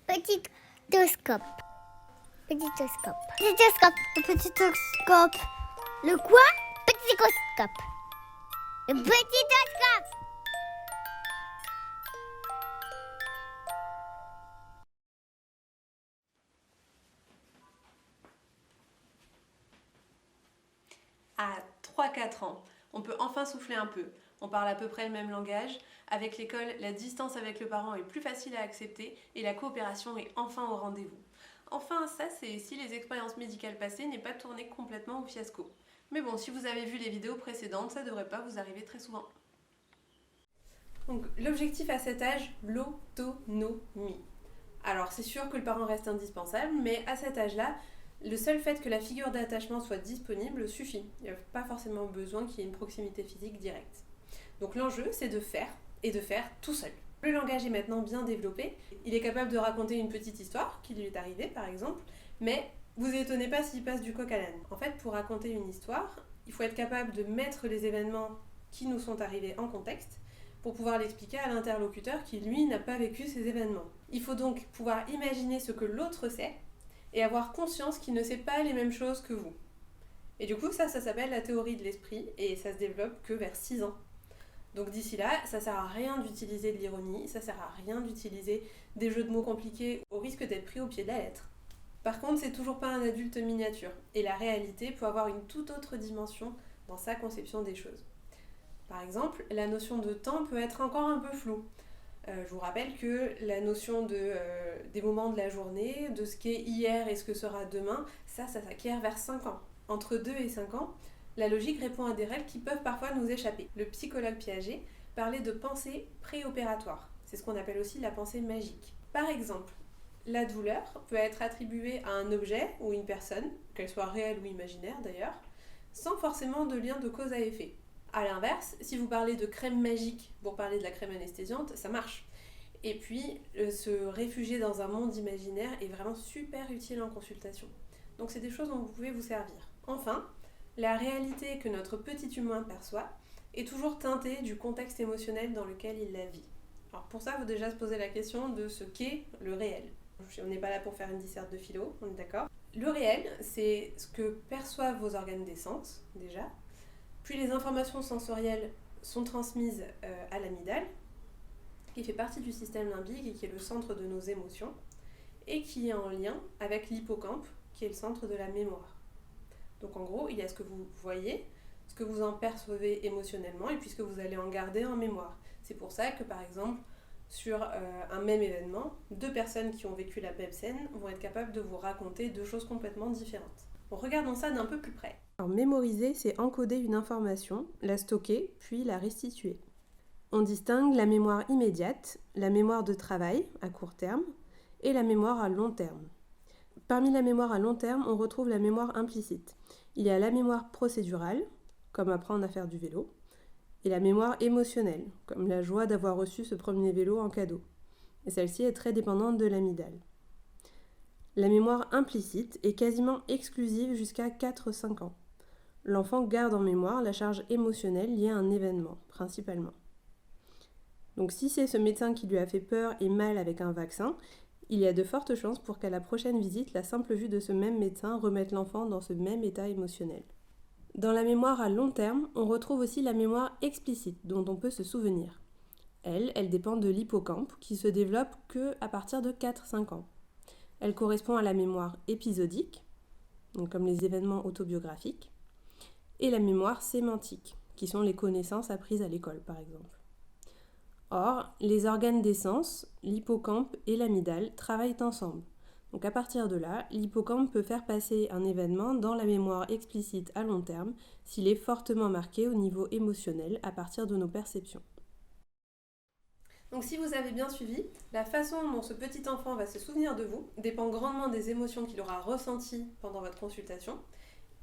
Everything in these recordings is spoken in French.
Petitoscope. Petitoscope. Petitoscope. Le petitoscope. Le quoi? Petitoscope. Le petitoscope. À 3-4 ans, on peut enfin souffler un peu. On parle à peu près le même langage. Avec l'école, la distance avec le parent est plus facile à accepter et la coopération est enfin au rendez-vous. Enfin, ça c'est si les expériences médicales passées n'est pas tourné complètement au fiasco. Mais bon, si vous avez vu les vidéos précédentes, ça devrait pas vous arriver très souvent. Donc, l'objectif à cet âge, l'autonomie. Alors, c'est sûr que le parent reste indispensable, mais à cet âge-là, le seul fait que la figure d'attachement soit disponible suffit. Il n'y a pas forcément besoin qu'il y ait une proximité physique directe. Donc l'enjeu, c'est de faire, et de faire tout seul. Le langage est maintenant bien développé. Il est capable de raconter une petite histoire qui lui est arrivée, par exemple, mais vous étonnez pas s'il passe du coq à l'âne. En fait, pour raconter une histoire, il faut être capable de mettre les événements qui nous sont arrivés en contexte pour pouvoir l'expliquer à l'interlocuteur qui, lui, n'a pas vécu ces événements. Il faut donc pouvoir imaginer ce que l'autre sait et avoir conscience qu'il ne sait pas les mêmes choses que vous. Et du coup, ça s'appelle la théorie de l'esprit et ça se développe que vers 6 ans. Donc d'ici là, ça sert à rien d'utiliser de l'ironie, ça sert à rien d'utiliser des jeux de mots compliqués au risque d'être pris au pied de la lettre. Par contre, c'est toujours pas un adulte miniature et la réalité peut avoir une toute autre dimension dans sa conception des choses. Par exemple, la notion de temps peut être encore un peu floue. Je vous rappelle que la notion des moments de la journée, de ce qu'est hier et ce que sera demain, ça s'acquiert vers 5 ans. Entre 2 et 5 ans, la logique répond à des règles qui peuvent parfois nous échapper. Le psychologue Piaget parlait de pensée préopératoire. C'est ce qu'on appelle aussi la pensée magique. Par exemple, la douleur peut être attribuée à un objet ou une personne, qu'elle soit réelle ou imaginaire d'ailleurs, sans forcément de lien de cause à effet. A l'inverse, si vous parlez de crème magique pour parler de la crème anesthésiante, ça marche. Et puis, se réfugier dans un monde imaginaire est vraiment super utile en consultation. Donc c'est des choses dont vous pouvez vous servir. Enfin, la réalité que notre petit humain perçoit est toujours teintée du contexte émotionnel dans lequel il la vit. Alors pour ça, il faut déjà se poser la question de ce qu'est le réel. On n'est pas là pour faire une disserte de philo, on est d'accord? Le réel, c'est ce que perçoivent vos organes des sens, déjà. Puis les informations sensorielles sont transmises à l'amygdale, qui fait partie du système limbique et qui est le centre de nos émotions, et qui est en lien avec l'hippocampe, qui est le centre de la mémoire. Donc en gros, il y a ce que vous voyez, ce que vous en percevez émotionnellement, et puis ce que vous allez en garder en mémoire. C'est pour ça que par exemple, sur un même événement, 2 personnes qui ont vécu la même scène vont être capables de vous raconter 2 choses complètement différentes. Bon, regardons ça d'un peu plus près. Alors, mémoriser, c'est encoder une information, la stocker, puis la restituer. On distingue la mémoire immédiate, la mémoire de travail à court terme, et la mémoire à long terme. Parmi la mémoire à long terme, on retrouve la mémoire implicite. Il y a la mémoire procédurale, comme apprendre à faire du vélo, et la mémoire émotionnelle, comme la joie d'avoir reçu ce premier vélo en cadeau. Et celle-ci est très dépendante de l'amygdale. La mémoire implicite est quasiment exclusive jusqu'à 4-5 ans. L'enfant garde en mémoire la charge émotionnelle liée à un événement, principalement. Donc si c'est ce médecin qui lui a fait peur et mal avec un vaccin, il y a de fortes chances pour qu'à la prochaine visite, la simple vue de ce même médecin remette l'enfant dans ce même état émotionnel. Dans la mémoire à long terme, on retrouve aussi la mémoire explicite, dont on peut se souvenir. Elle dépend de l'hippocampe, qui se développe qu'à partir de 4-5 ans. Elle correspond à la mémoire épisodique, donc comme les événements autobiographiques, et la mémoire sémantique, qui sont les connaissances apprises à l'école, par exemple. Or, les organes des sens, l'hippocampe et l'amygdale, travaillent ensemble. Donc à partir de là, l'hippocampe peut faire passer un événement dans la mémoire explicite à long terme s'il est fortement marqué au niveau émotionnel à partir de nos perceptions. Donc si vous avez bien suivi, la façon dont ce petit enfant va se souvenir de vous dépend grandement des émotions qu'il aura ressenties pendant votre consultation,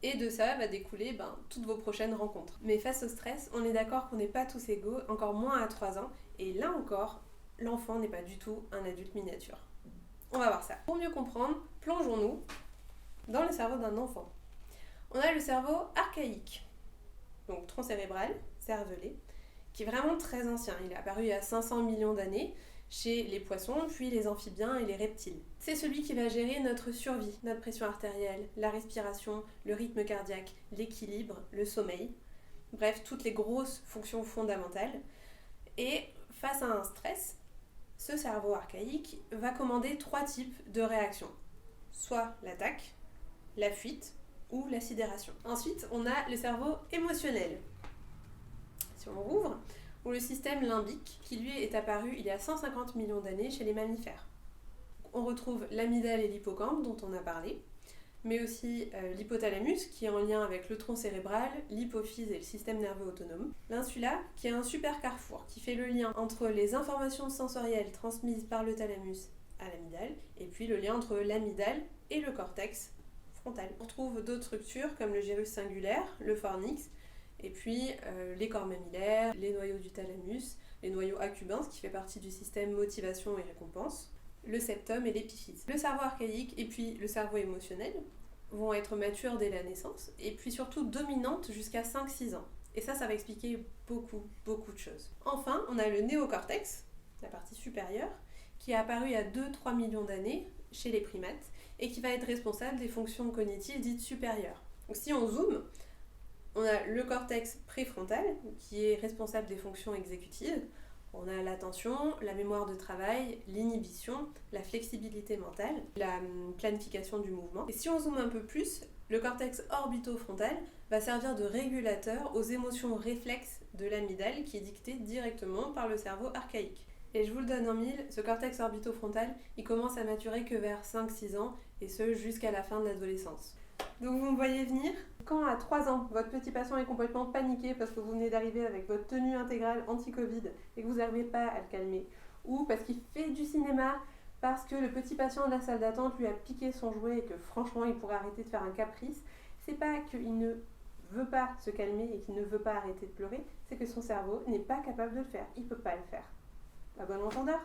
et de ça va découler toutes vos prochaines rencontres. Mais face au stress, on est d'accord qu'on n'est pas tous égaux, encore moins à 3 ans, et là encore, l'enfant n'est pas du tout un adulte miniature. On va voir ça. Pour mieux comprendre, plongeons-nous dans le cerveau d'un enfant. On a le cerveau archaïque, donc tronc cérébral, cervelet, qui est vraiment très ancien. Il est apparu il y a 500 millions d'années, chez les poissons, puis les amphibiens et les reptiles. C'est celui qui va gérer notre survie, notre pression artérielle, la respiration, le rythme cardiaque, l'équilibre, le sommeil, bref, toutes les grosses fonctions fondamentales. Et face à un stress, ce cerveau archaïque va commander 3 types de réactions, soit l'attaque, la fuite ou la sidération. Ensuite, on a le cerveau émotionnel. Si on rouvre, ou le système limbique, qui lui est apparu il y a 150 millions d'années chez les mammifères. On retrouve l'amygdale et l'hippocampe dont on a parlé, mais aussi l'hypothalamus qui est en lien avec le tronc cérébral, l'hypophyse et le système nerveux autonome. L'insula qui est un super carrefour qui fait le lien entre les informations sensorielles transmises par le thalamus à l'amygdale et puis le lien entre l'amygdale et le cortex frontal. On retrouve d'autres structures comme le gyrus singulaire, le fornix, et puis les corps mammillaires, les noyaux du thalamus, les noyaux accumbens qui fait partie du système motivation et récompense, le septum et l'épiphyse. Le cerveau archaïque et puis le cerveau émotionnel vont être matures dès la naissance et puis surtout dominantes jusqu'à 5-6 ans. Et ça va expliquer beaucoup de choses. Enfin, on a le néocortex, la partie supérieure, qui est apparu il y a 2-3 millions d'années chez les primates et qui va être responsable des fonctions cognitives dites supérieures. Donc si on zoome, on a le cortex préfrontal qui est responsable des fonctions exécutives. On a l'attention, la mémoire de travail, l'inhibition, la flexibilité mentale, la planification du mouvement. Et si on zoome un peu plus, le cortex orbitofrontal va servir de régulateur aux émotions réflexes de l'amygdale qui est dictée directement par le cerveau archaïque. Et je vous le donne en mille, ce cortex orbitofrontal, il commence à maturer que vers 5-6 ans, et ce jusqu'à la fin de l'adolescence. Donc vous me voyez venir. Quand à 3 ans, votre petit patient est complètement paniqué parce que vous venez d'arriver avec votre tenue intégrale anti-Covid et que vous n'arrivez pas à le calmer, ou parce qu'il fait du cinéma, parce que le petit patient de la salle d'attente lui a piqué son jouet et que franchement il pourrait arrêter de faire un caprice, c'est pas qu'il ne veut pas se calmer et qu'il ne veut pas arrêter de pleurer, c'est que son cerveau n'est pas capable de le faire, il peut pas le faire. À bon entendeur.